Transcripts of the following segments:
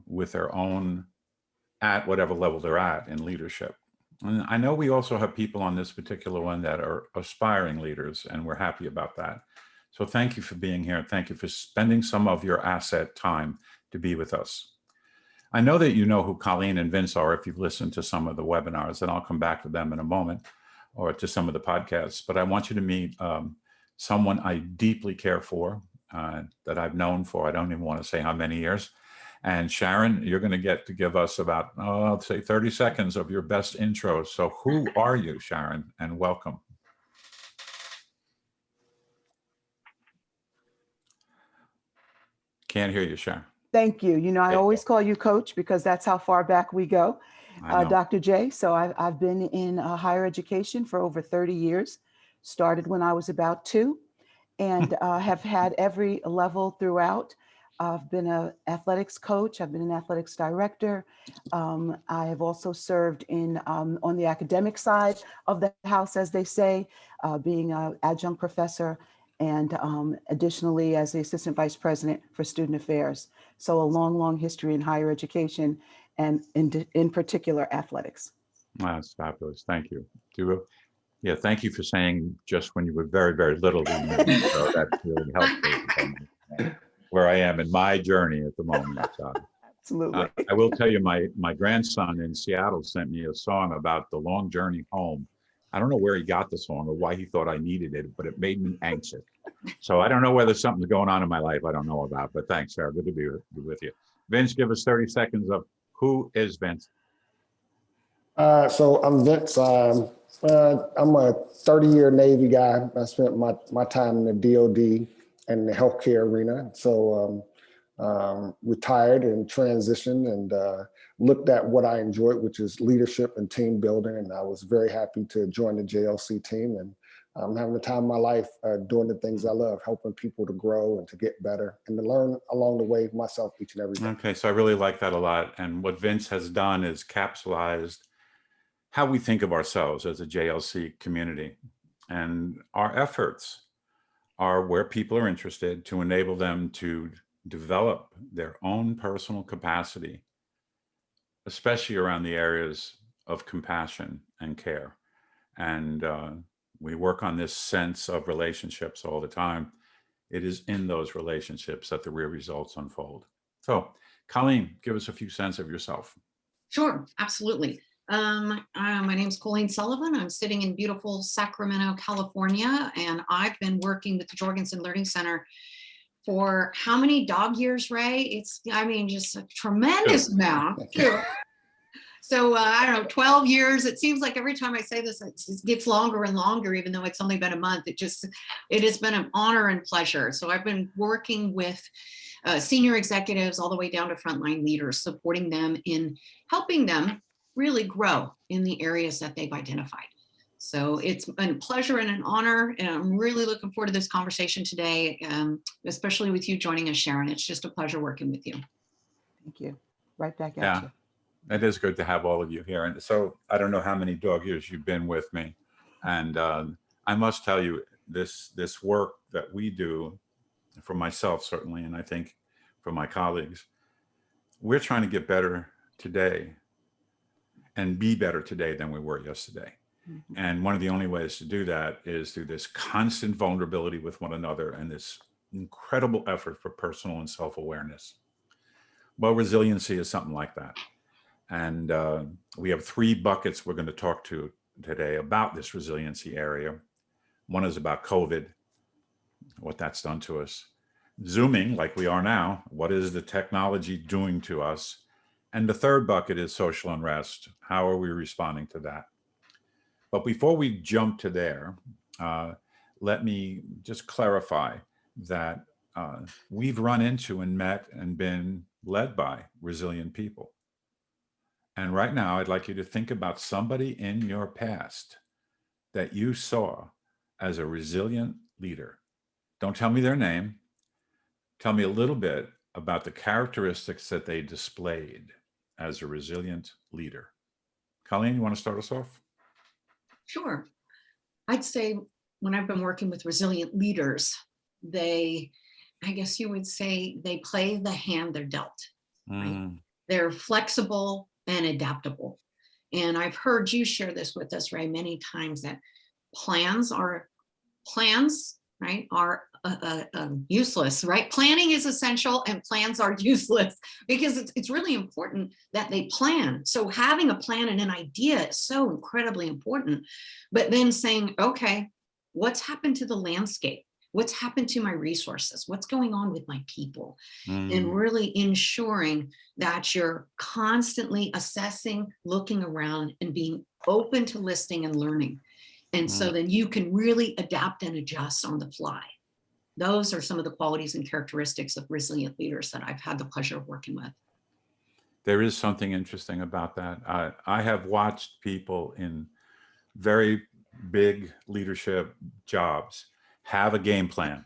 with their own, at whatever level they're at in leadership. And I know we also have people on this particular one that are aspiring leaders, and we're happy about that. So thank you for being here. Thank you for spending some of your asset time to be with us. I know that you know who Colleen and Vince are if you've listened to some of the webinars, and I'll come back to them in a moment, or to some of the podcasts. But I want you to meet someone I deeply care for, that I've known for, I don't even want to say how many years. And Sharon, you're going to get to give us about, I'll say 30 seconds of your best intro. So who are you, Sharon? And welcome. Can't hear you, Sharon. Thank you. You know, I always call you coach because that's how far back we go, Dr. J. So I've been in higher education for over 30 years, started when I was about 2, and have had every level throughout. I've been an athletics coach. I've been an athletics director. I have also served in on the academic side of the house, as they say, being an adjunct professor, and additionally as the assistant vice president for student affairs. So a long, long history in higher education, and in particular athletics. That's fabulous. Thank you. Yeah, thank you for saying just when you were very, very little. So that's really helpful. Where I am in my journey at the moment. Absolutely. I will tell you, my grandson in Seattle sent me a song about the long journey home. I don't know where he got the song or why he thought I needed it, but it made me anxious. So I don't know whether something's going on in my life I don't know about, but thanks, Sarah. Good to be with you. Vince, give us 30 seconds of who is Vince? So I'm Vince. I'm a 30-year Navy guy. I spent my time in the DOD and the healthcare arena. So retired and transitioned, and looked at what I enjoyed, which is leadership and team building. And I was very happy to join the JLC team, and I'm having the time of my life doing the things I love, helping people to grow and to get better and to learn along the way myself each and every day. Okay, so I really like that a lot. And what Vince has done is capsulized how we think of ourselves as a JLC community. And our efforts are where people are interested, to enable them to develop their own personal capacity, especially around the areas of compassion and care. And we work on this sense of relationships all the time. It is in those relationships that the real results unfold. So, Colleen, give us a few cents of yourself. Sure, absolutely. My name is Colleen Sullivan. I'm sitting in beautiful Sacramento, California, and I've been working with the Jorgensen Learning Center for how many dog years, Ray? It's, I mean, just a tremendous amount. So I don't know, 12 years. It seems like every time I say this, it gets longer and longer, even though it's only been a month. It has been an honor and pleasure. So I've been working with senior executives all the way down to frontline leaders, supporting them in helping them really grow in the areas that they've identified. So it's been a pleasure and an honor, and I'm really looking forward to this conversation today, especially with you joining us, Sharon. It's just a pleasure working with you. Thank you. Right back at you. It is good to have all of you here. And so I don't know how many dog years you've been with me. And I must tell you, this work that we do, for myself certainly, and I think for my colleagues, we're trying to get better today and be better today than we were yesterday. Mm-hmm. And one of the only ways to do that is through this constant vulnerability with one another and this incredible effort for personal and self-awareness. Well, resiliency is something like that. And we have 3 buckets we're going to talk to today about this resiliency area. One is about COVID, what that's done to us. Zooming, like we are now, what is the technology doing to us? And the 3rd bucket is social unrest. How are we responding to that? But before we jump to there, let me just clarify that we've run into and met and been led by resilient people. And right now, I'd like you to think about somebody in your past that you saw as a resilient leader. Don't tell me their name. Tell me a little bit about the characteristics that they displayed as a resilient leader. Colleen, you want to start us off? Sure. I'd say when I've been working with resilient leaders, I guess you would say they play the hand they're dealt. right? Mm. They're flexible and adaptable. And I've heard you share this with us, Ray, many times, that plans, right, are useless, right? Planning is essential and plans are useless, because it's really important that they plan. So having a plan and an idea is so incredibly important. But then saying, okay, what's happened to the landscape? What's happened to my resources? What's going on with my people? And Mm. really ensuring that you're constantly assessing, looking around, and being open to listening and learning. And Mm. so then you can really adapt and adjust on the fly. Those are some of the qualities and characteristics of resilient leaders that I've had the pleasure of working with. There is something interesting about that. I have watched people in very big leadership jobs have a game plan.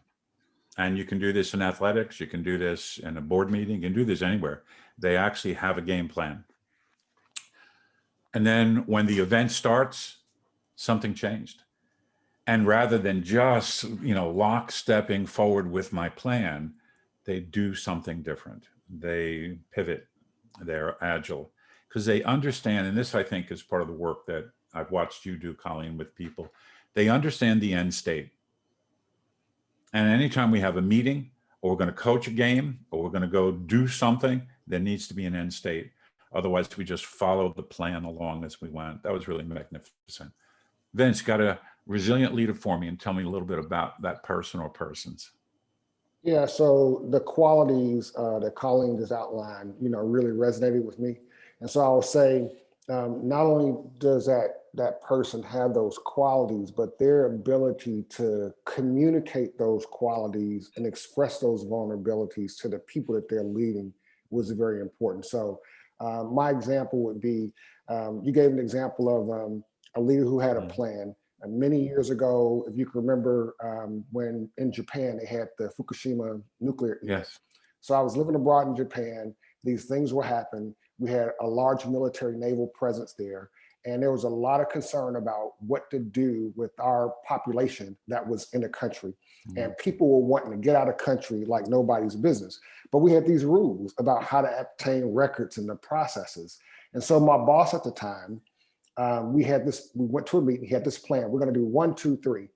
And you can do this in athletics, you can do this in a board meeting, you can do this anywhere. They actually have a game plan. And then when the event starts, something changed. And rather than just, lockstepping forward with my plan, they do something different. They pivot, they're agile, because they understand, and this I think is part of the work that I've watched you do, Colleen, with people. They understand the end state. And anytime we have a meeting, or we're going to coach a game, or we're going to go do something, there needs to be an end state. Otherwise, we just followed the plan along as we went. That was really magnificent. Vince, got a resilient leader for me, and tell me a little bit about that person or persons. Yeah, so the qualities that Colleen just outlined, really resonated with me. And so I will say, not only does that person have those qualities, but their ability to communicate those qualities and express those vulnerabilities to the people that they're leading was very important. So my example would be, you gave an example of a leader who had a plan. And many years ago, if you can remember, when in Japan they had the Fukushima nuclear event. Yes. So I was living abroad in Japan. These things were happening. We had a large military naval presence there. And there was a lot of concern about what to do with our population that was in the country. Mm-hmm. And people were wanting to get out of country like nobody's business. But we had these rules about how to obtain records and the processes. And so my boss at the time, we went to a meeting, he had this plan. We're going to do 1, 2, 3.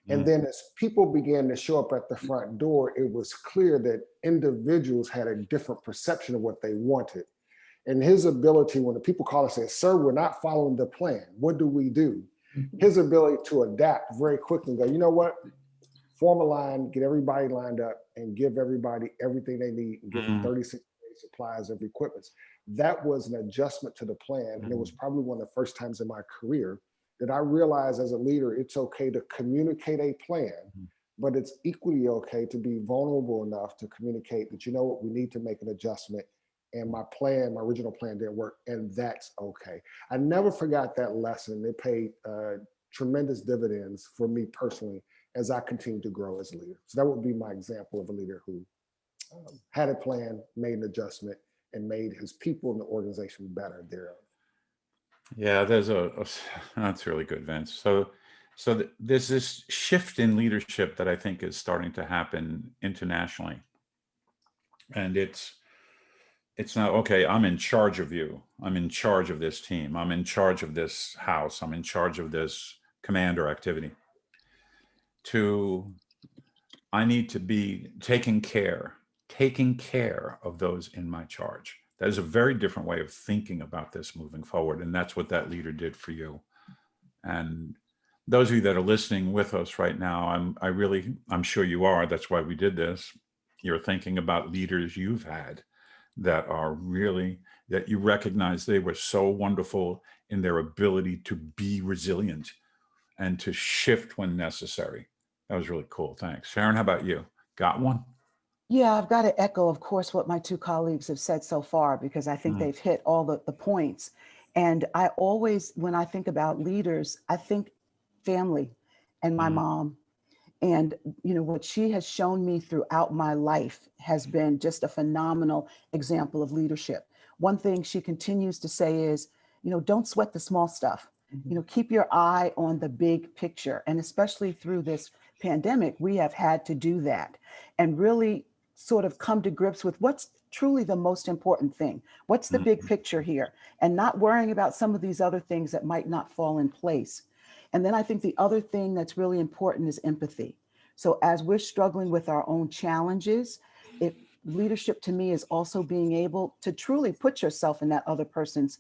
And then as people began to show up at the front door, it was clear that individuals had a different perception of what they wanted. And his ability, when the people called and said, "Sir, we're not following the plan. What do we do?" His ability to adapt very quickly and go, "You know what? Form a line, get everybody lined up, and give everybody everything they need, and give them 36 days supplies of equipment." That was an adjustment to the plan. And it was probably one of the first times in my career that I realized as a leader, it's okay to communicate a plan, but it's equally okay to be vulnerable enough to communicate that, you know what, we need to make an adjustment. And my original plan didn't work, and that's okay. I never forgot that lesson. It paid tremendous dividends for me personally as I continue to grow as a leader. So that would be my example of a leader who had a plan, made an adjustment, and made his people and the organization better thereof. Yeah, that's really good, Vince. So there's this shift in leadership that I think is starting to happen internationally. And it's not, okay, I'm in charge of you. I'm in charge of this team. I'm in charge of this house. I'm in charge of this command or activity. I need to be taking care of those in my charge. That is a very different way of thinking about this moving forward. And that's what that leader did for you. And those of you that are listening with us right now, I'm sure you are. That's why we did this. You're thinking about leaders you've had that you recognize they were so wonderful in their ability to be resilient and to shift when necessary. That was really cool. Thanks. Sharon, how about you? Got one? Yeah, I've got to echo, of course, what my two colleagues have said so far, because I think they've hit all the points. And I always, when I think about leaders, I think family and my mom. And, what she has shown me throughout my life has been just a phenomenal example of leadership. One thing she continues to say is, don't sweat the small stuff. Keep your eye on the big picture. And especially through this pandemic, we have had to do that and really sort of come to grips with what's truly the most important thing. What's the big picture here? And not worrying about some of these other things that might not fall in place. And then I think the other thing that's really important is empathy. So as we're struggling with our own challenges, leadership to me is also being able to truly put yourself in that other person's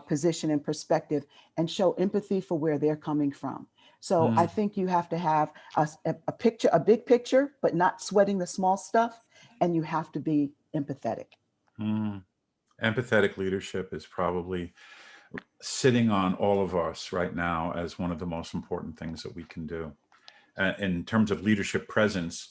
position and perspective and show empathy for where they're coming from. So I think you have to have a picture, a big picture, but not sweating the small stuff. And you have to be empathetic. Empathetic leadership is probably sitting on all of us right now as one of the most important things that we can do. In terms of leadership presence,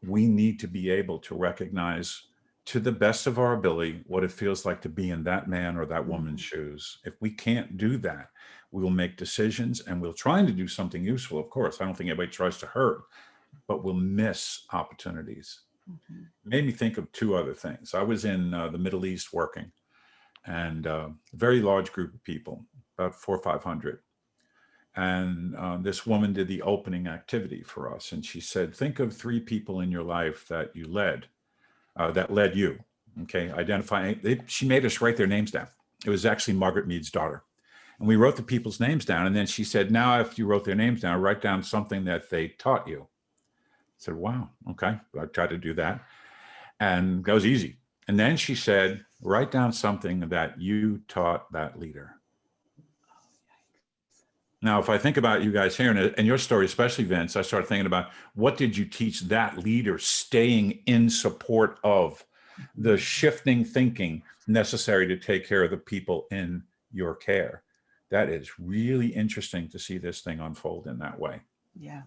we need to be able to recognize to the best of our ability what it feels like to be in that man or that woman's shoes. If we can't do that, we will make decisions and we'll try to do something useful. Of course, I don't think anybody tries to hurt, but we'll miss opportunities. It made me think of two other things. I was in the Middle East working, and a very large group of people, about 400 or 500. And this woman did the opening activity for us. And she said, think of 3 people in your life that you led, that led you. Okay, she made us write their names down. It was actually Margaret Mead's daughter. And we wrote the people's names down. And then she said, now, if you wrote their names down, write down something that they taught you. I said, wow, okay. I tried to do that. And that was easy. And then she said, write down something that you taught that leader. Now, if I think about you guys here and your story, especially Vince, I started thinking about what did you teach that leader staying in support of the shifting thinking necessary to take care of the people in your care. That is really interesting to see this thing unfold in that way. Yeah.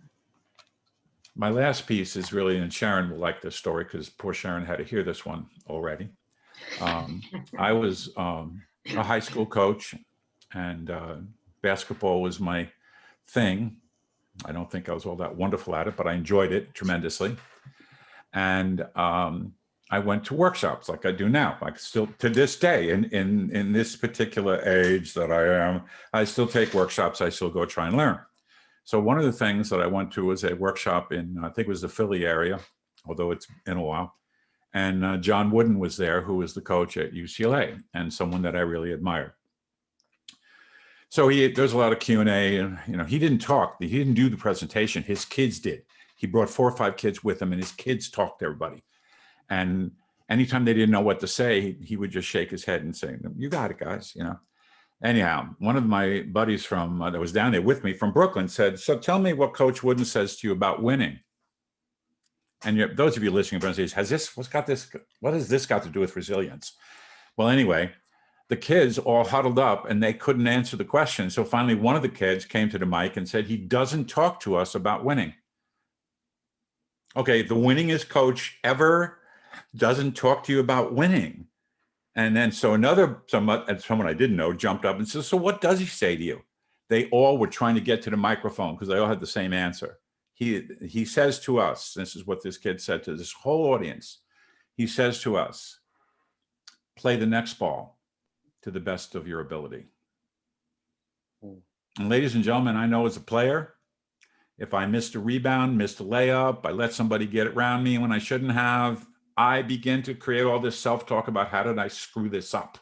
My last piece is really, and Sharon will like this story because poor Sharon had to hear this one already. I was a high school coach, and basketball was my thing. I don't think I was all that wonderful at it, but I enjoyed it tremendously. And I went to workshops like I do now. Like still to this day, in this particular age that I am, I still take workshops. I still go try and learn. So one of the things that I went to was a workshop in, I think it was the Philly area, although it's been a while. And John Wooden was there, who was the coach at UCLA and someone that I really admired. So there's a lot of Q&A, and he didn't talk. He didn't do the presentation. His kids did. He brought 4 or 5 kids with him, and his kids talked to everybody. And anytime they didn't know what to say, he would just shake his head and say, "You got it, guys." Anyhow, one of my buddies from that was down there with me from Brooklyn said, "So tell me what Coach Wooden says to you about winning." And those of you listening, what has this got to do with resilience? Well, anyway, the kids all huddled up and they couldn't answer the question. So finally, one of the kids came to the mic and said, "He doesn't talk to us about winning." Okay, the winningest coach ever doesn't talk to you about winning. And then so someone I didn't know jumped up and said, "So what does he say to you?" They all were trying to get to the microphone because they all had the same answer. He says to us, this is what this kid said to this whole audience. He says to us, "Play the next ball to the best of your ability." And ladies and gentlemen, I know as a player, if I missed a rebound, missed a layup, I let somebody get it around me when I shouldn't have, I begin to create all this self-talk about how did I screw this up,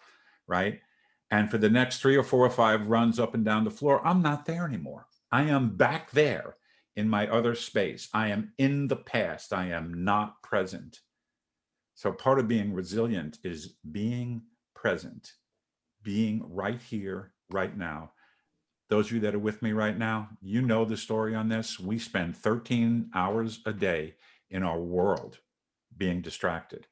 right? And for the next 3 or 4 or 5 runs up and down the floor, I'm not there anymore. I am back there in my other space. I am in the past. I am not present. So part of being resilient is being present, being right here, right now. Those of you that are with me right now, you know the story on this. We spend 13 hours a day in our world being distracted.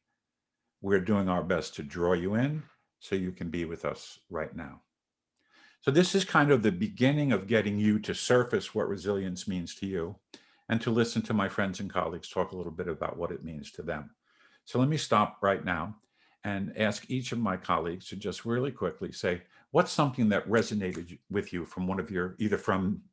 We're doing our best to draw you in so you can be with us right now. So this is kind of the beginning of getting you to surface what resilience means to you and to listen to my friends and colleagues talk a little bit about what it means to them. So let me stop right now and ask each of my colleagues to just really quickly say, what's something that resonated with you from one of your, either from,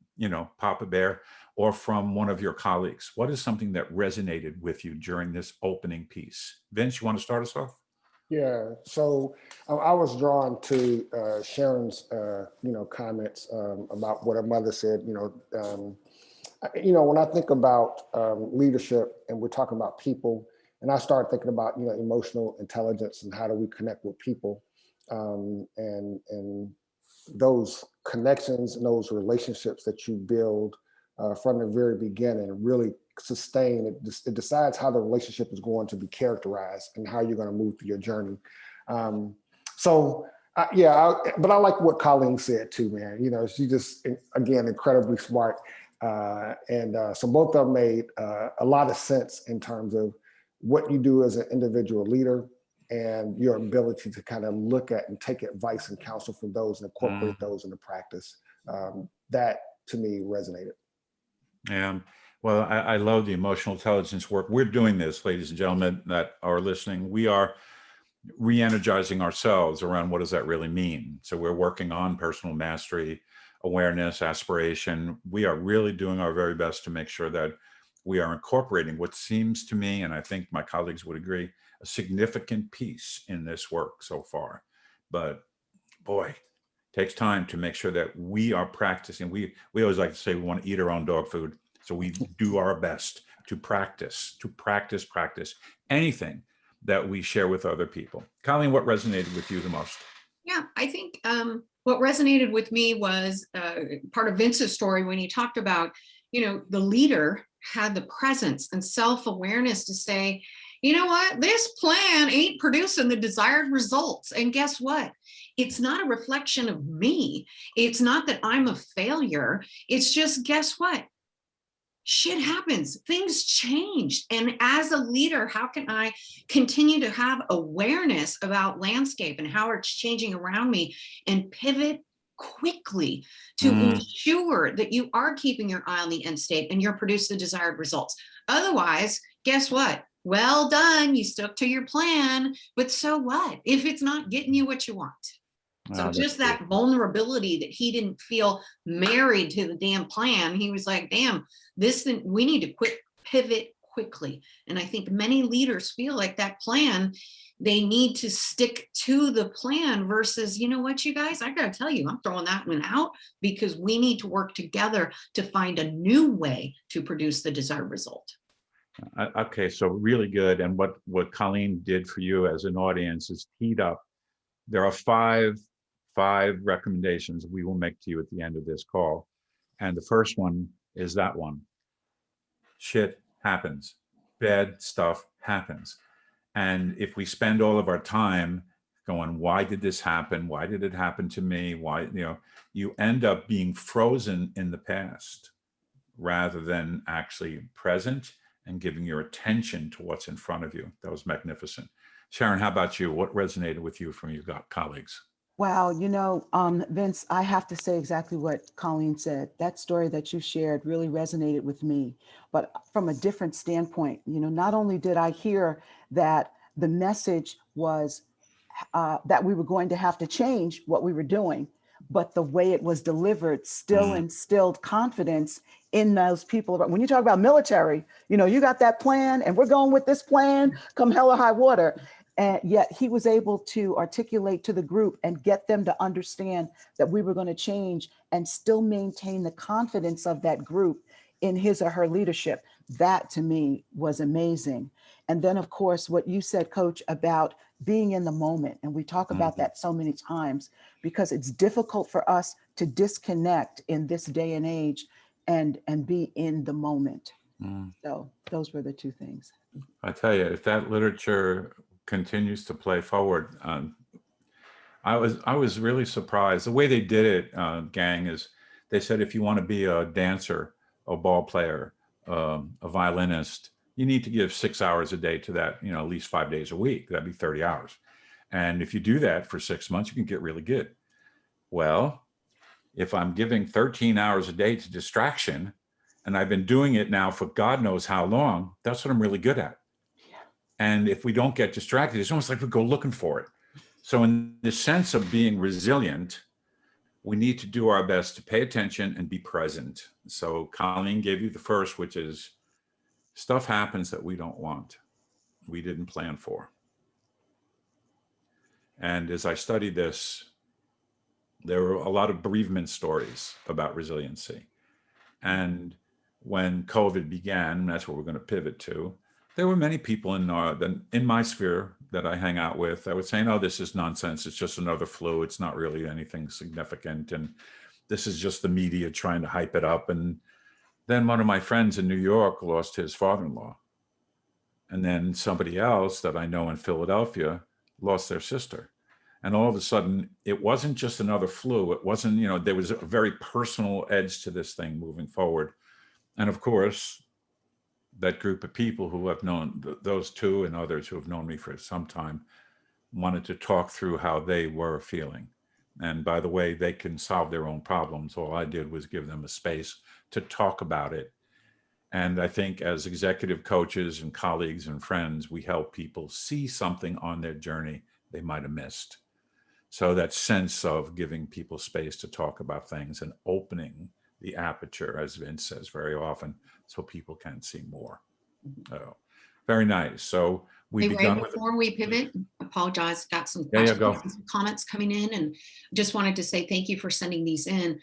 Papa Bear or from one of your colleagues? What is something that resonated with you during this opening piece? Vince, you want to start us off? Yeah, so I was drawn to Sharon's, comments about what her mother said. When I think about leadership and we're talking about people And I started thinking about, emotional intelligence and how do we connect with people, and those connections and those relationships that you build from the very beginning really sustain it. It decides how the relationship is going to be characterized and how you're going to move through your journey. But I like what Colleen said too, man. She just, again, incredibly smart. So both of them made a lot of sense in terms of what you do as an individual leader and your ability to kind of look at and take advice and counsel from those and incorporate those into practice. That to me resonated. Yeah. Well, I love the emotional intelligence work. We're doing this, ladies and gentlemen that are listening. We are re-energizing ourselves around what does that really mean. So we're working on personal mastery, awareness, aspiration. We are really doing our very best to make sure that we are incorporating what seems to me, and I think my colleagues would agree, a significant piece in this work so far. But boy, it takes time to make sure that we are practicing. We always like to say we want to eat our own dog food. So we do our best to practice anything that we share with other people. Colleen, what resonated with you the most? Yeah, I think what resonated with me was part of Vince's story when he talked about, the leader had the presence and self-awareness to say, you know what, this plan ain't producing the desired results. And guess what? It's not a reflection of me. It's not that I'm a failure. It's just, guess what? Shit happens, things change. And as a leader, how can I continue to have awareness about landscape and how it's changing around me and pivot quickly to ensure that you are keeping your eye on the end state and you're producing the desired results? Otherwise, guess what? Well done, you stuck to your plan, but so what if it's not getting you what you want? So just that vulnerability that he didn't feel married to the damn plan. He was like, damn, this thing, we need to pivot quickly. And I think many leaders feel like that plan, they need to stick to the plan versus, you know what, you guys, I got to tell you, I'm throwing that one out because we need to work together to find a new way to produce the desired result. Okay, so really good. And what Colleen did for you as an audience is teed up. There are five recommendations we will make to you at the end of this call. And the first one is that one. Shit happens. Bad stuff happens. And if we spend all of our time going, why did this happen? Why did it happen to me? Why, you end up being frozen in the past rather than actually present and giving your attention to what's in front of you. That was magnificent. Sharon, how about you? What resonated with you from your colleagues? Wow, Vince, I have to say exactly what Colleen said. That story that you shared really resonated with me, but from a different standpoint. Not only did I hear that the message was that we were going to have to change what we were doing, but the way it was delivered still instilled confidence in those people. When you talk about military, you got that plan and we're going with this plan, come hell or high water. And yet he was able to articulate to the group and get them to understand that we were going to change and still maintain the confidence of that group in his or her leadership. That to me was amazing. And then, of course, what you said, Coach, about being in the moment. And we talk about that so many times because it's difficult for us to disconnect in this day and age and be in the moment. So those were the two things. I tell you, if that literature continues to play forward, I was really surprised. The way they did it, gang, is they said if you want to be a dancer, a ball player, a violinist, you need to give 6 hours a day to that, at least 5 days a week. That'd be 30 hours. And if you do that for 6 months, you can get really good. Well, if I'm giving 13 hours a day to distraction, and I've been doing it now for God knows how long, that's what I'm really good at. And if we don't get distracted, it's almost like we go looking for it. So in the sense of being resilient, we need to do our best to pay attention and be present. So Colleen gave you the first, which is stuff happens that we don't want, we didn't plan for. And as I studied this, there were a lot of bereavement stories about resiliency. And when COVID began, that's what we're going to pivot to, There were many people in my sphere that I hang out with that would say, no, this is nonsense. It's just another flu. It's not really anything significant. And this is just the media trying to hype it up. And then one of my friends in New York lost his father-in-law. And then somebody else that I know in Philadelphia lost their sister. And all of a sudden, it wasn't just another flu. It wasn't, there was a very personal edge to this thing moving forward. And of course, that group of people who have known those two and others who have known me for some time wanted to talk through how they were feeling. And by the way, they can solve their own problems. All I did was give them a space to talk about it. And I think as executive coaches and colleagues and friends, we help people see something on their journey they might have missed. So that sense of giving people space to talk about things and opening the aperture, as Vince says very often, so people can see more. Oh, very nice. So we Hey, begun Ray, with before we pivot, apologize, got some Yeah, questions go. and some comments coming in, and just wanted to say thank you for sending these in.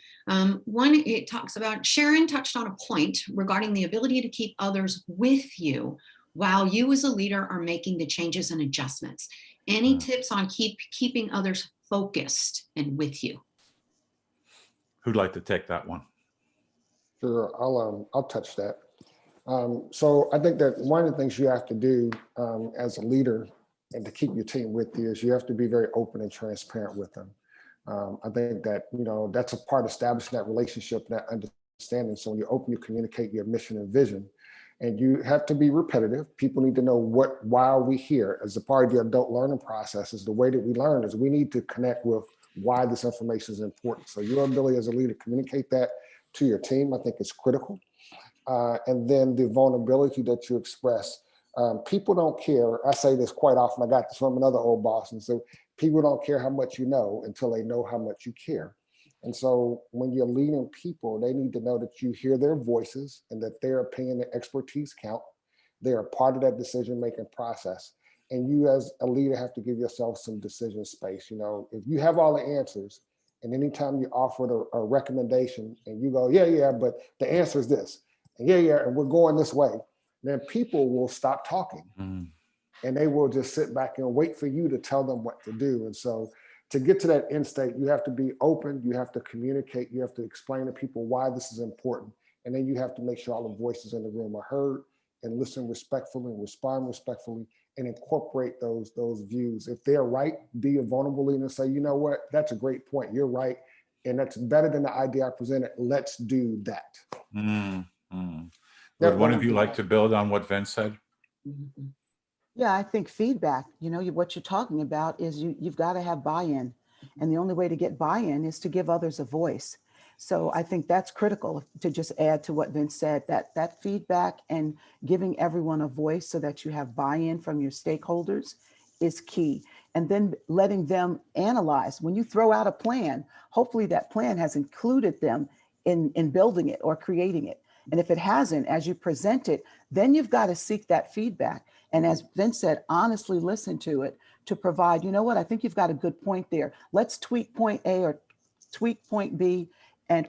One, it talks about, Sharon touched on a point regarding the ability to keep others with you while you as a leader are making the changes and adjustments. Any tips on keeping others focused and with you? Who'd like to take that one? Sure, I'll touch that. So I think that one of the things you have to do as a leader and to keep your team with you is you have to be very open and transparent with them. I think that, that's a part of establishing that relationship, that understanding. So when you open, you communicate your mission and vision, and you have to be repetitive. People need to know why are we here? As a part of the adult learning process, is the way that we learn is we need to connect with why this information is important. So your ability as a leader to communicate that to your team, I think is critical. And then the vulnerability that you express. People don't care. I say this quite often. I got this from another old boss. And so people don't care how much you know until they know how much you care. And so when you're leading people, they need to know that you hear their voices and that their opinion and expertise count. They're a part of that decision-making process. And you as a leader have to give yourself some decision space. If you have all the answers, and anytime you offer a recommendation and you go, yeah, but the answer is this, and and we're going this way, then people will stop talking. And they will just sit back and wait for you to tell them what to do. And so to get to that end state, you have to be open, you have to communicate, you have to explain to people why this is important. And then you have to make sure all the voices in the room are heard and listen respectfully and respond respectfully and incorporate those views. If they're right, be a vulnerable leader and say, you know what, that's a great point, you're right. And that's better than the idea I presented, let's do that. Would one of you like to build on what Vince said? Yeah, I think feedback, what you're talking about is you've got to have buy-in. And the only way to get buy-in is to give others a voice. So I think that's critical, to just add to what Vince said, that feedback and giving everyone a voice so that you have buy-in from your stakeholders is key. And then letting them analyze. When you throw out a plan, hopefully that plan has included them in building it or creating it. And if it hasn't, as you present it, then you've got to seek that feedback. And as Vince said, honestly listen to it to provide, I think you've got a good point there. Let's tweak point A or tweak point B,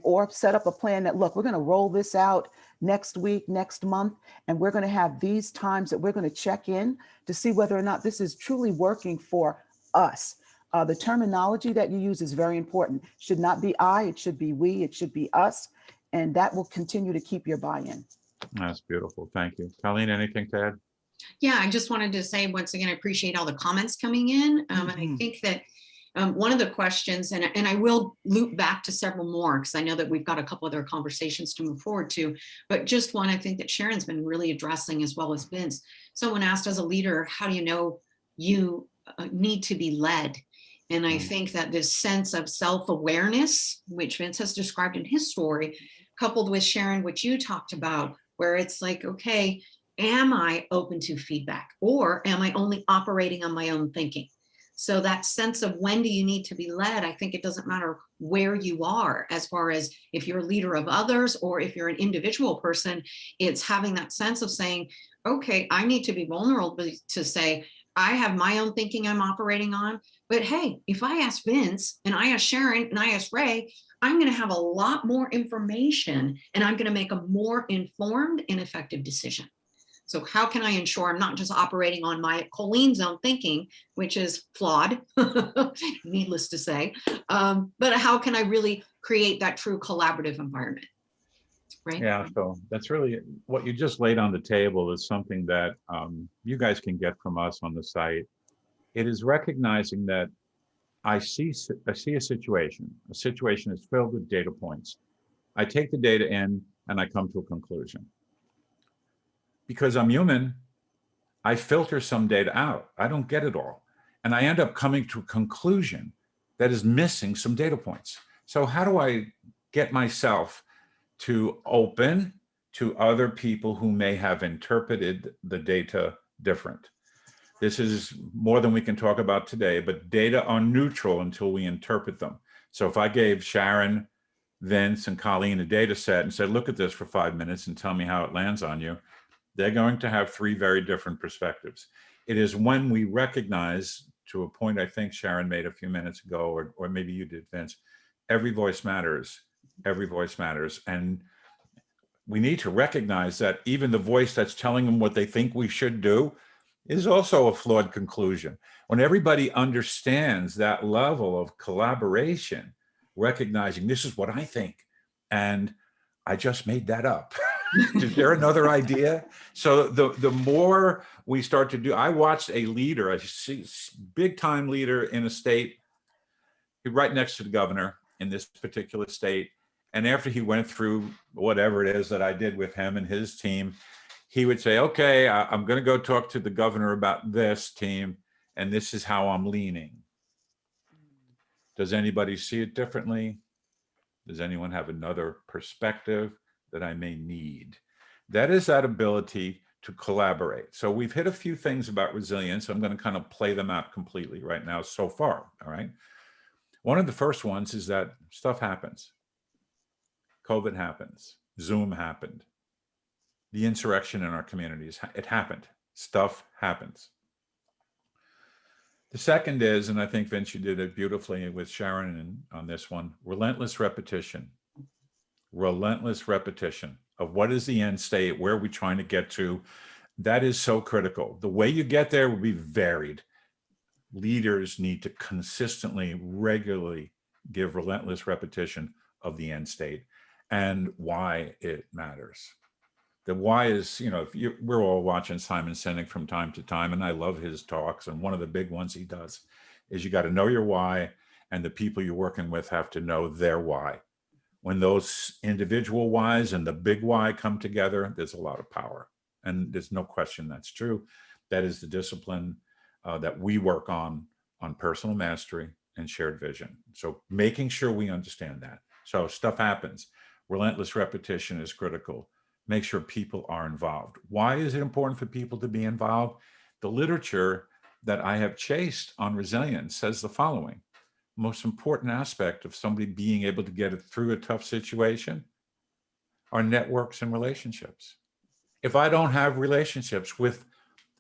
or set up a plan that, look, we're going to roll this out next week, next month, and we're going to have these times that we're going to check in to see whether or not this is truly working for us. The terminology that you use is very important. It should not be I, it should be we, it should be us. And that will continue to keep your buy-in. That's beautiful. Thank you. Colleen, anything to add? Yeah, I just wanted to say, once again, I appreciate all the comments coming in. And I think that one of the questions, and I will loop back to several more, because I know that we've got a couple other conversations to move forward to, but just one I think that Sharon's been really addressing, as well as Vince. Someone asked, as a leader, how do you know you need to be led? And I think that this sense of self-awareness, which Vince has described in his story, coupled with Sharon, which you talked about, where it's like, okay, am I open to feedback, or am I only operating on my own thinking? So that sense of when do you need to be led, I think it doesn't matter where you are, as far as if you're a leader of others or if you're an individual person, it's having that sense of saying, okay, I need to be vulnerable to say, I have my own thinking I'm operating on, but hey, if I ask Vince and I ask Sharon and I ask Ray, I'm going to have a lot more information and I'm going to make a more informed and effective decision. So how can I ensure I'm not just operating on my Colene's own thinking, which is flawed, needless to say, but how can I really create that true collaborative environment? Right? Yeah, so that's really what you just laid on the table is something that you guys can get from us on the site. It is recognizing that I see a situation. A situation is filled with data points. I take the data in and I come to a conclusion. Because I'm human, I filter some data out. I don't get it all. And I end up coming to a conclusion that is missing some data points. So how do I get myself to open to other people who may have interpreted the data different? This is more than we can talk about today, but data are neutral until we interpret them. So if I gave Sharon, Vince, and Colleen a data set and said, look at this for 5 minutes and tell me how it lands on you, they're going to have 3 very different perspectives. It is when we recognize, to a point I think Sharon made a few minutes ago, or maybe you did, Vince, every voice matters. Every voice matters. And we need to recognize that even the voice that's telling them what they think we should do is also a flawed conclusion. When everybody understands that level of collaboration, recognizing this is what I think, and I just made that up. Is there another idea? So the more we start to do, I watched a leader, a big time leader in a state, right next to the governor in this particular state. And after he went through whatever it is that I did with him and his team, he would say, okay, I'm going to go talk to the governor about this team, and this is how I'm leaning. Does anybody see it differently? Does anyone have another perspective that I may need? That is that ability to collaborate. So we've hit a few things about resilience. I'm going to kind of play them out completely right now so far, all right? One of the first ones is that stuff happens. COVID happens. Zoom happened. The insurrection in our communities, it happened. Stuff happens. The second is, and I think Vince, you did it beautifully with Sharon on this one, relentless repetition. Relentless repetition of what is the end state, where are we trying to get to? That is so critical. The way you get there will be varied. Leaders need to consistently, regularly give relentless repetition of the end state and why it matters. The why is, we're all watching Simon Sinek from time to time, and I love his talks. And one of the big ones he does is you got to know your why, and the people you're working with have to know their why. When those individual whys and the big why come together, there's a lot of power. And there's no question that's true. That is the discipline that we work on personal mastery and shared vision. So making sure we understand that. So stuff happens. Relentless repetition is critical. Make sure people are involved. Why is it important for people to be involved? The literature that I have chased on resilience says the following: most important aspect of somebody being able to get it through a tough situation are networks and relationships. If I don't have relationships with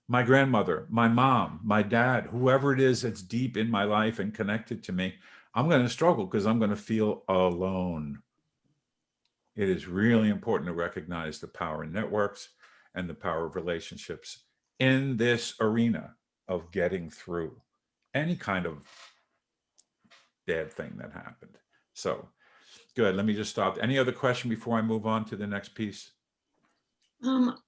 my grandmother, my mom, my dad, whoever it is that's deep in my life and connected to me, I'm going to struggle because I'm going to feel alone. It is really important to recognize the power in networks and the power of relationships in this arena of getting through any kind of bad thing that happened. So good. Let me just stop. Any other question before I move on to the next piece?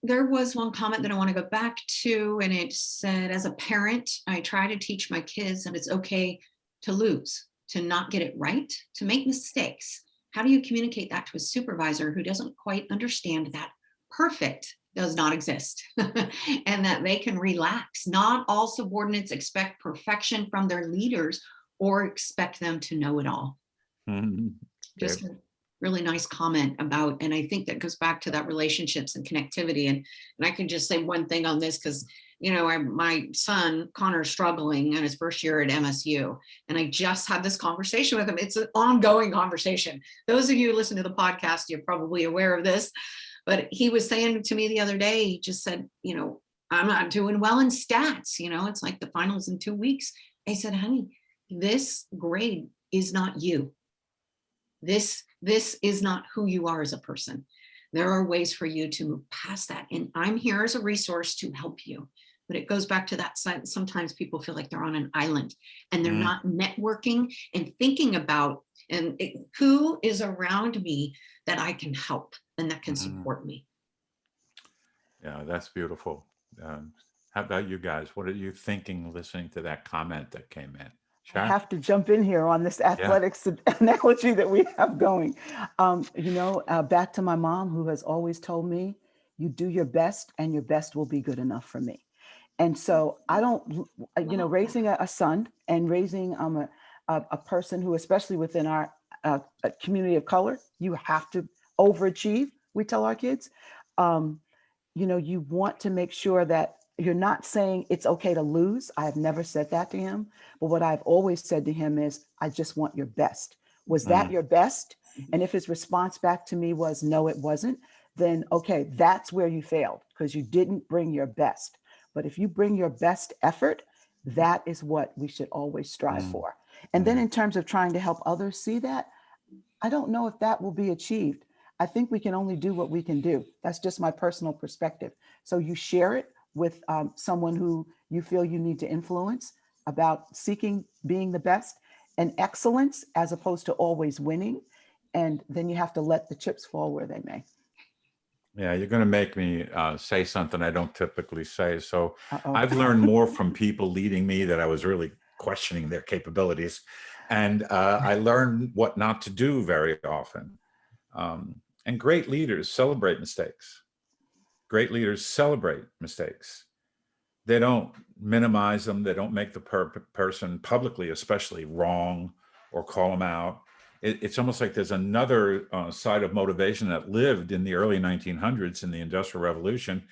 There was one comment that I want to go back to, and it said, as a parent, I try to teach my kids that it's okay to lose, to not get it right, to make mistakes. How do you communicate that to a supervisor who doesn't quite understand that perfect does not exist and that they can relax? Not all subordinates expect perfection from their leaders or expect them to know it all. Mm-hmm. Just a really nice comment about, and I think that goes back to that relationships and connectivity. And I can just say one thing on this, because my son Connor is struggling in his first year at MSU, and I just had this conversation with him. It's an ongoing conversation. Those of you who listen to the podcast, you're probably aware of this, but he was saying to me the other day, he just said, I'm not doing well in stats. It's like the finals in 2 weeks. I said, honey, this grade is not you. This is not who you are as a person. There are ways for you to move past that. And I'm here as a resource to help you. But it goes back to that side. Sometimes people feel like they're on an island and they're Mm. not networking and thinking about who is around me that I can help and that can Mhm. support me. Yeah, that's beautiful. How about you guys? What are you thinking listening to that comment that came in? I Sharon? have to jump in here on this athletics analogy that we have going. Back to my mom, who has always told me, you do your best and your best will be good enough for me. And so I don't, raising a son and raising a person who, especially within our community of color, you have to overachieve, we tell our kids. You want to make sure that you're not saying it's okay to lose. I have never said that to him. But what I've always said to him is, I just want your best. Was that your best? And if his response back to me was, no, it wasn't, then okay, that's where you failed because you didn't bring your best. But if you bring your best effort, that is what we should always strive for. And then in terms of trying to help others see that, I don't know if that will be achieved. I think we can only do what we can do. That's just my personal perspective. So you share it with someone who you feel you need to influence about seeking being the best and excellence as opposed to always winning. And then you have to let the chips fall where they may. Yeah, you're going to make me say something I don't typically say. So Uh-oh. I've learned more from people leading me that I was really questioning their capabilities. And I learned what not to do very often. And great leaders celebrate mistakes. Great leaders celebrate mistakes. They don't minimize them. They don't make the person publicly, especially wrong, or call them out. It's almost like there's another side of motivation that lived in the early 1900s in the Industrial Revolution.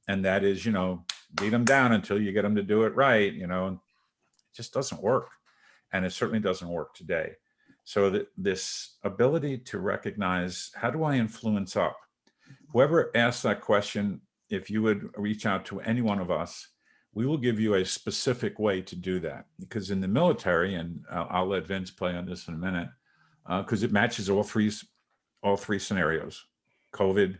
And that is, beat them down until you get them to do it right. It just doesn't work. And it certainly doesn't work today. So this ability to recognize, how do I influence up? Whoever asked that question, if you would reach out to any one of us, we will give you a specific way to do that. Because in the military, and I'll let Vince play on this in a minute, because it matches all three scenarios: COVID,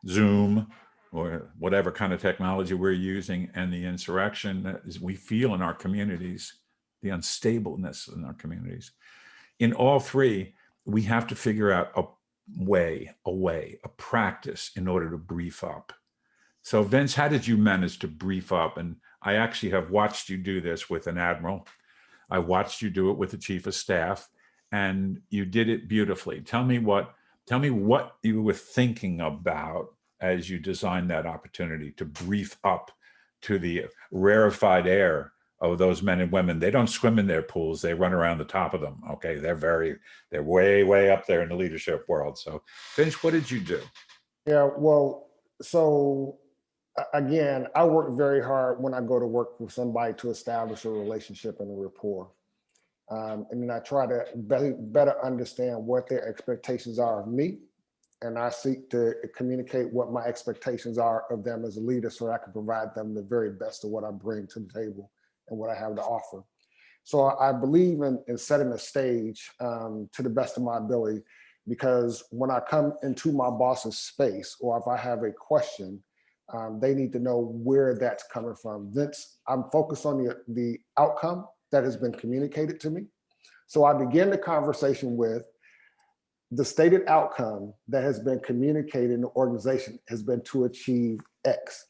Zoom, or whatever kind of technology we're using, and the insurrection that we feel in our communities, the unstableness in our communities. In all three, we have to figure out a practice in order to brief up. So Vince, how did you manage to brief up? And I actually have watched you do this with an admiral. I watched you do it with the chief of staff, and you did it beautifully. Tell me what you were thinking about as you designed that opportunity to brief up to the rarefied air of those men and women. They don't swim in their pools. They run around the top of them. Okay. They're way, way up there in the leadership world. So Vince, what did you do? Yeah, well, so again, I work very hard when I go to work with somebody to establish a relationship and a rapport. And then I try to better understand what their expectations are of me. And I seek to communicate what my expectations are of them as a leader so I can provide them the very best of what I bring to the table and what I have to offer. So I believe in setting a stage to the best of my ability, because when I come into my boss's space, or if I have a question, they need to know where that's coming from. Vince, I'm focused on the outcome that has been communicated to me. So I begin the conversation with the stated outcome that has been communicated in the organization has been to achieve X.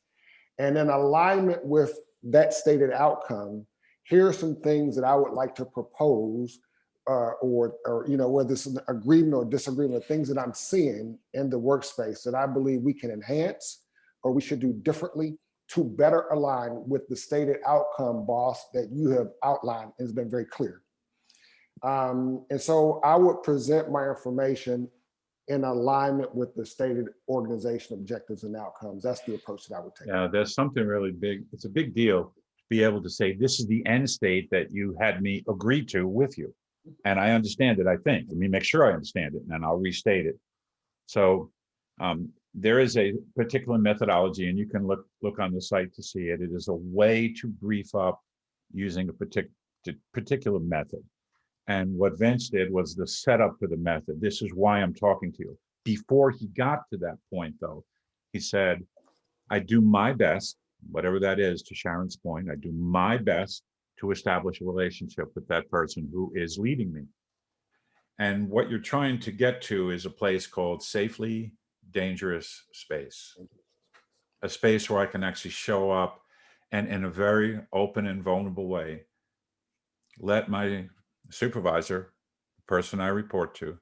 And in alignment with that stated outcome, here are some things that I would like to propose, or whether it's an agreement or disagreement, things that I'm seeing in the workspace that I believe we can enhance or we should do differently to better align with the stated outcome, boss, that you have outlined and has been very clear. And so I would present my information in alignment with the stated organization objectives and outcomes. That's the approach that I would take. Yeah, there's something really big. It's a big deal to be able to say, this is the end state that you had me agree to with you. And I understand it, I think. Let me make sure I understand it, and then I'll restate it. So there is a particular methodology, and you can look on the site to see it. It is a way to brief up using a particular method. And what Vince did was the setup for the method. This is why I'm talking to you. Before he got to that point, though, he said, I do my best, whatever that is, to Sharon's point, I do my best to establish a relationship with that person who is leading me. And what you're trying to get to is a place called safely dangerous space, a space where I can actually show up and in a very open and vulnerable way, let my supervisor, the person I report to,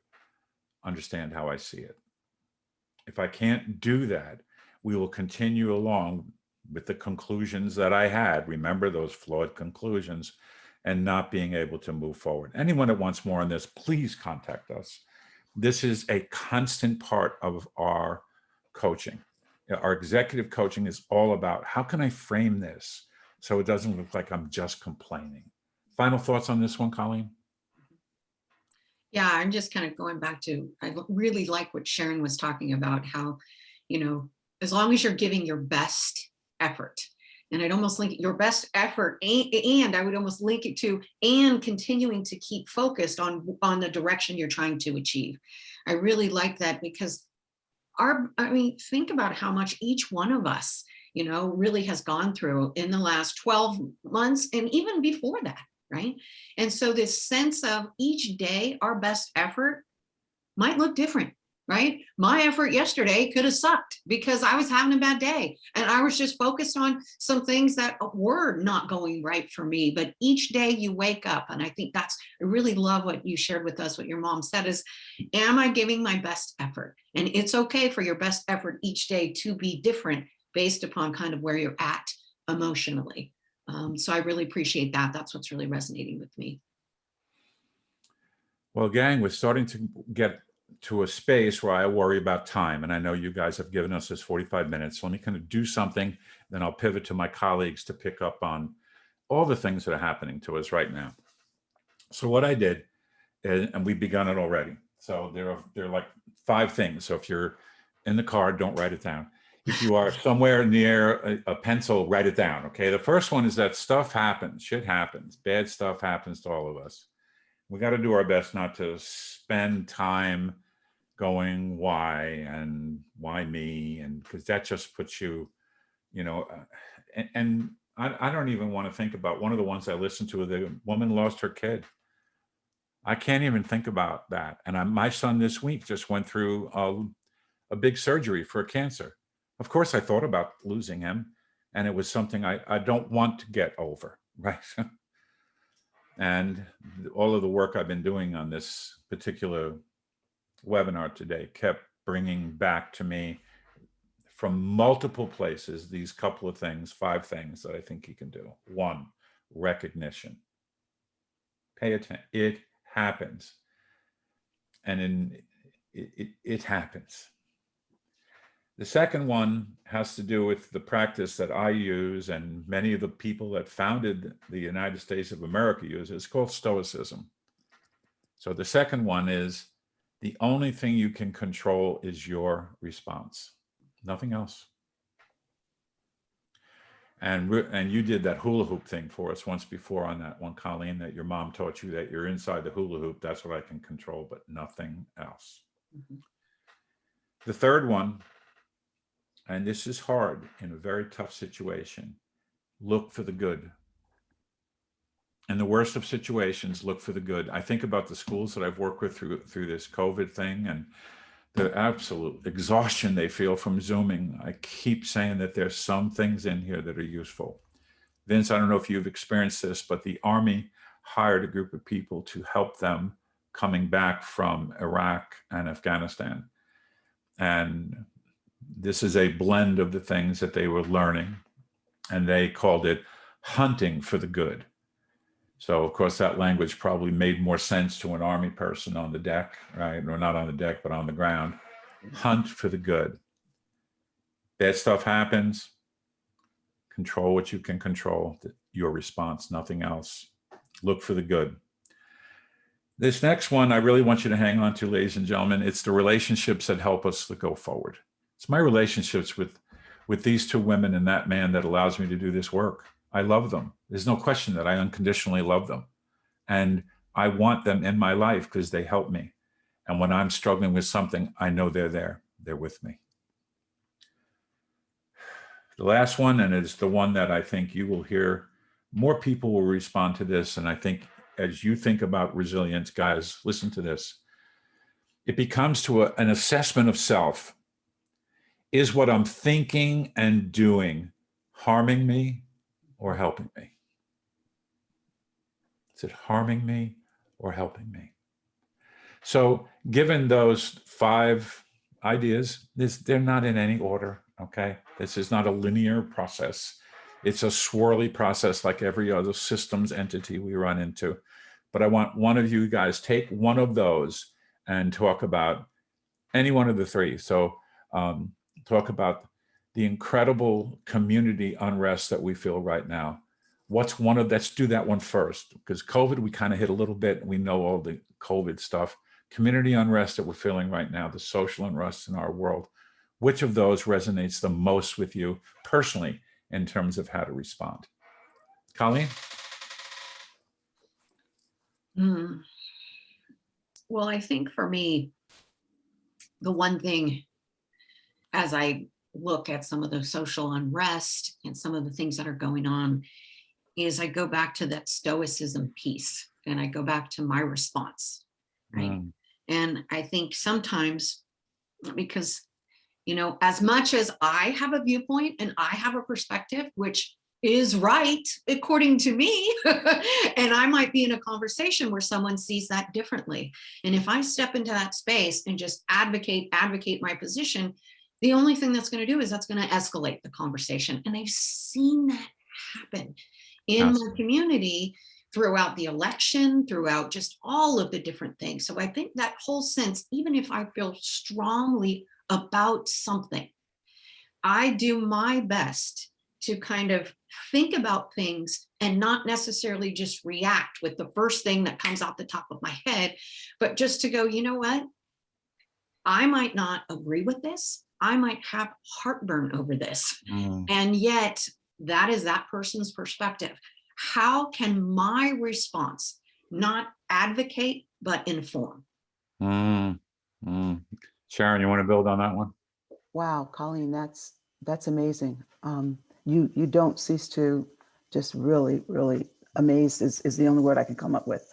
understand how I see it. If I can't do that, we will continue along with the conclusions that I had. Remember those flawed conclusions, and not being able to move forward. Anyone that wants more on this, please contact us. This is a constant part of our coaching. Our executive coaching is all about how can I frame this so it doesn't look like I'm just complaining. Final thoughts on this one, Colleen? Yeah, I'm just kind of going back to, I really like what Sharon was talking about, how, as long as you're giving your best effort, and I'd almost link your best effort, and I would almost link it to, and continuing to keep focused on the direction you're trying to achieve. I really like that, because think about how much each one of us, really has gone through in the last 12 months and even before that, right? And so this sense of each day, our best effort might look different. Right? My effort yesterday could have sucked because I was having a bad day and I was just focused on some things that were not going right for me. But each day you wake up, and I think I really love what you shared with us, what your mom said is, am I giving my best effort? And it's okay for your best effort each day to be different based upon kind of where you're at emotionally. So I really appreciate that. That's what's really resonating with me. Well, gang, we're starting to get to a space where I worry about time. And I know you guys have given us this 45 minutes. So let me kind of do something, then I'll pivot to my colleagues to pick up on all the things that are happening to us right now. So what I did, and we've begun it already. So there are like 5 things. So if you're in the car, don't write it down. If you are somewhere near a pencil, write it down. Okay. The first one is that stuff happens, shit happens, bad stuff happens to all of us. We got to do our best not to spend time going why and why me, and because that just puts you, and I don't even want to think about one of the ones I listened to. The woman lost her kid. I can't even think about that. And my son this week just went through a big surgery for cancer. Of course, I thought about losing him, and it was something I don't want to get over, right? And all of the work I've been doing on this particular webinar today kept bringing back to me from multiple places these couple of things, 5 things that I think you can do. 1, recognition. Pay attention. It happens. And it happens. The second one has to do with the practice that I use and many of the people that founded the United States of America use. It's called Stoicism. So the second one is, the only thing you can control is your response, nothing else. And you did that hula hoop thing for us once before on that one, Colleen, that your mom taught you, that you're inside the hula hoop. That's what I can control, but nothing else. Mm-hmm. The third one, and this is hard in a very tough situation, look for the good. In the worst of situations, look for the good. I think about the schools that I've worked with through this COVID thing and the absolute exhaustion they feel from Zooming. I keep saying that there's some things in here that are useful. Vince, I don't know if you've experienced this, but the Army hired a group of people to help them coming back from Iraq and Afghanistan. And this is a blend of the things that they were learning, and they called it hunting for the good. So of course that language probably made more sense to an Army person on the deck, right? Or not on the deck, but on the ground. Hunt for the good. Bad stuff happens. Control what you can control, your response, nothing else. Look for the good. This next one, I really want you to hang on to, ladies and gentlemen. It's the relationships that help us to go forward. It's my relationships with these 2 women and that man that allows me to do this work. I love them. There's no question that I unconditionally love them. And I want them in my life because they help me. And when I'm struggling with something, I know they're there. They're with me. The last one, and it's the one that I think you will hear, more people will respond to this. And I think as you think about resilience, guys, listen to this. It becomes to an assessment of self. Is what I'm thinking and doing harming me or helping me? Is it harming me or helping me? So given those 5 ideas, they're not in any order, okay? This is not a linear process. It's a swirly process like every other systems entity we run into. But I want one of you guys, take one of those and talk about any one of the 3. So talk about the incredible community unrest that we feel right now. What's one of, let's do that one first, because COVID, we kind of hit a little bit. We know all the COVID stuff. Community unrest that we're feeling right now, the social unrest in our world. Which of those resonates the most with you personally in terms of how to respond? Colleen? Well, I think for me, the one thing as I look at some of the social unrest and some of the things that are going on is I go back to that stoicism piece and I go back to my response, right? And I think sometimes, because, you know, as much as I have a viewpoint and I have a perspective, which is right, according to me, and I might be in a conversation where someone sees that differently. And if I step into that space and just advocate my position, the only thing that's going to do is that's going to escalate the conversation. And I've seen that happen in my community throughout the election, throughout just all of the different things. So I think that whole sense, even if I feel strongly about something, I do my best to kind of think about things and not necessarily just react with the first thing that comes out the top of my head, but just to go, you know what? I might not agree with this. I might have heartburn over this. And yet that is that person's perspective. How can my response not advocate, but inform? Sharon, you want to build on that one? Wow, Colleen, that's amazing. You don't cease to just really amaze is the only word I can come up with.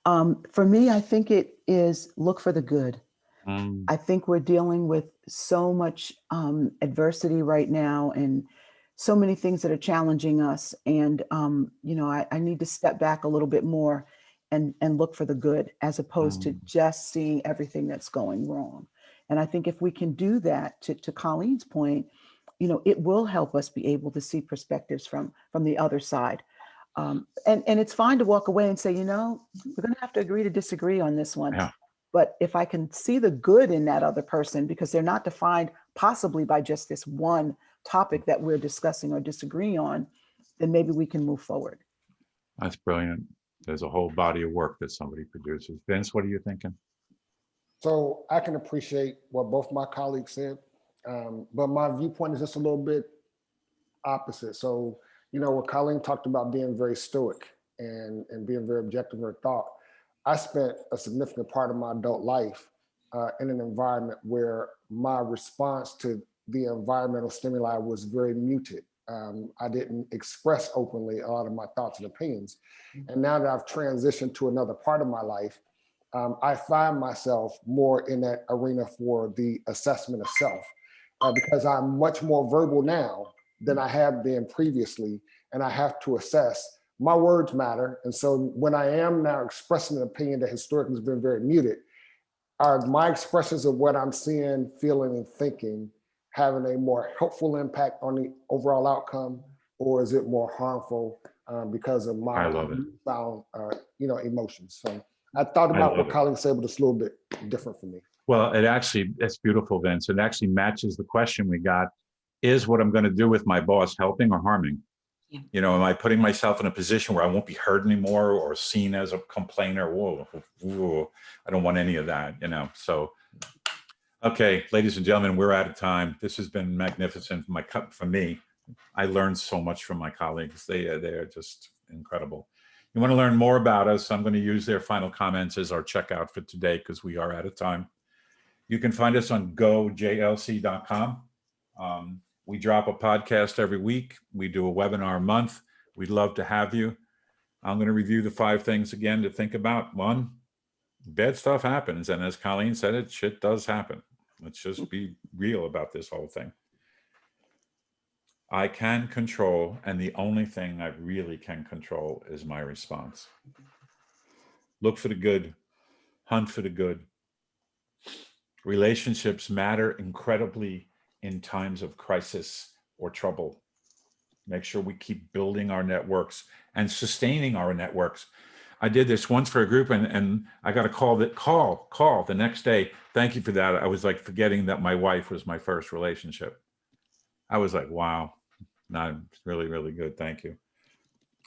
For me, I think it is look for the good. I think we're dealing with so much adversity right now and so many things that are challenging us. And, you know, I need to step back a little bit more and look for the good as opposed to just seeing everything that's going wrong. And I think if we can do that, to Colleen's point, you know, it will help us be able to see perspectives from the other side. And it's fine to walk away and say, you know, we're going to have to agree to disagree on this one. Yeah. But if I can see the good in that other person, because they're not defined possibly by just this one topic that we're discussing or disagreeing on, then maybe we can move forward. That's brilliant. There's a whole body of work that somebody produces. Vince, what are you thinking? So I can appreciate what both my colleagues said, but my viewpoint is just a little bit opposite. So, you know, what Colleen talked about being very stoic and being very objective in her thought. I spent a significant part of my adult life in an environment where my response to the environmental stimuli was very muted. I didn't express openly a lot of my thoughts and opinions. And now that I've transitioned to another part of my life, I find myself more in that arena for the assessment of self because I'm much more verbal now than I have been previously. And I have to assess, my words matter. And so when I am now expressing an opinion that historically has been very muted, are my expressions of what I'm seeing, feeling, and thinking having a more helpful impact on the overall outcome, or is it more harmful because of my found, emotions? So I thought about what Colleen said, but it's a little bit different for me. Well, it's beautiful, Vince. It actually matches the question we got. Is what I'm going to do with my boss helping or harming? Yeah. You know, am I putting myself in a position where I won't be heard anymore or seen as a complainer? Whoa, I don't want any of that, you know. So, okay, ladies and gentlemen, we're out of time. This has been magnificent for me. I learned so much from my colleagues. They are just incredible. You want to learn more about us, I'm going to use their final comments as our checkout for today because we are out of time. You can find us on gojlc.com. We drop a podcast every week. We do a webinar a month. We'd love to have you. I'm going to review the 5 things again to think about. 1, bad stuff happens. And as Colleen said, shit does happen. Let's just be real about this whole thing. I can control, and the only thing I really can control is my response. Look for the good, hunt for the good. Relationships matter incredibly in times of crisis or trouble. Make sure we keep building our networks and sustaining our networks. I did this once for a group and I got a call the next day. Thank you for that. I was like forgetting that my wife was my first relationship. I was like, wow, no, really, really good. Thank you.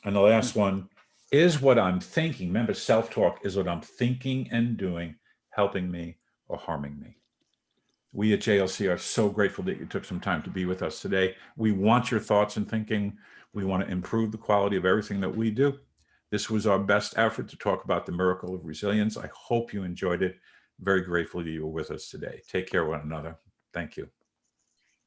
And the last one is what I'm thinking. Remember, self-talk is what I'm thinking and doing, helping me or harming me. We at JLC are so grateful that you took some time to be with us today. We want your thoughts and thinking. We want to improve the quality of everything that we do. This was our best effort to talk about the miracle of resilience. I hope you enjoyed it. Very grateful that you were with us today. Take care of one another. Thank you.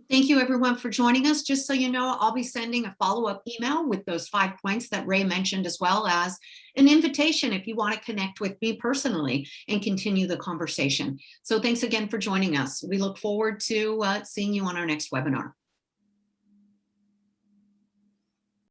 Thank you, everyone, for joining us. Just so you know, I'll be sending a follow-up email with those 5 points that Ray mentioned, as well as an invitation if you want to connect with me personally and continue the conversation. So thanks again for joining us. We look forward to seeing you on our next webinar.